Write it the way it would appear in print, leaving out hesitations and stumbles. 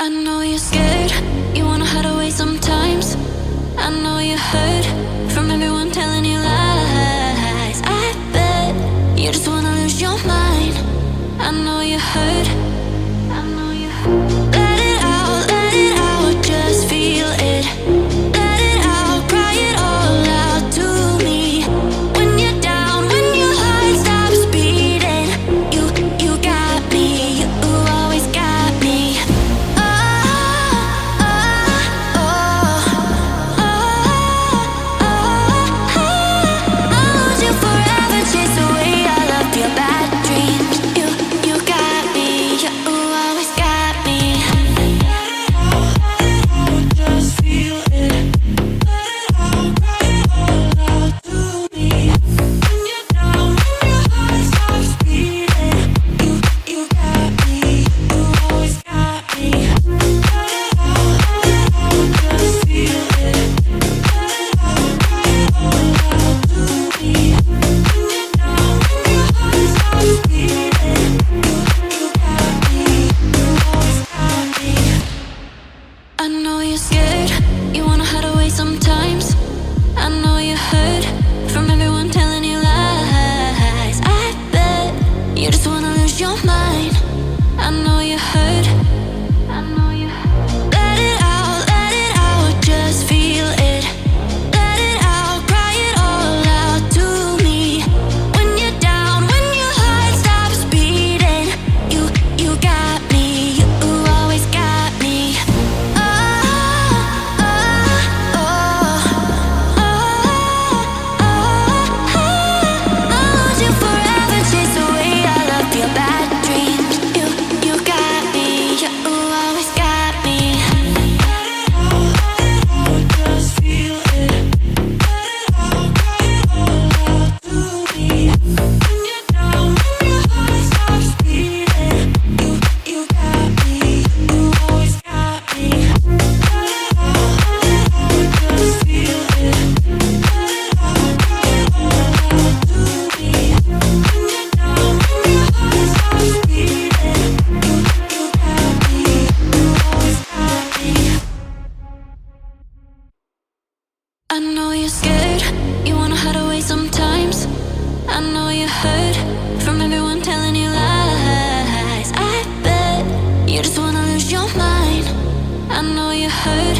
I know you're scared, you wanna hide away sometimes. I know you hurt from everyone telling you lies. I bet you just wanna lose your mind. I know you hurt, I know you hurt. Let it out, just feel it. Let it out, cry it all out to me. When you're down, when your heart stops beating, you got me, you always got me. I know you're scared, you wanna hide away sometimes. I know you hurt from everyone telling you lies. I bet you just wanna lose your mind. I know you hurt, I know you hurt. Let it out, just feel it. Let it out, cry it all out to me. When you're down, when your heart stops beating, you got me, you always got me. I know you're scared, you wanna hide away sometimes. I know you hurt from everyone telling you lies. I bet you just wanna lose your mind. I know you hurt.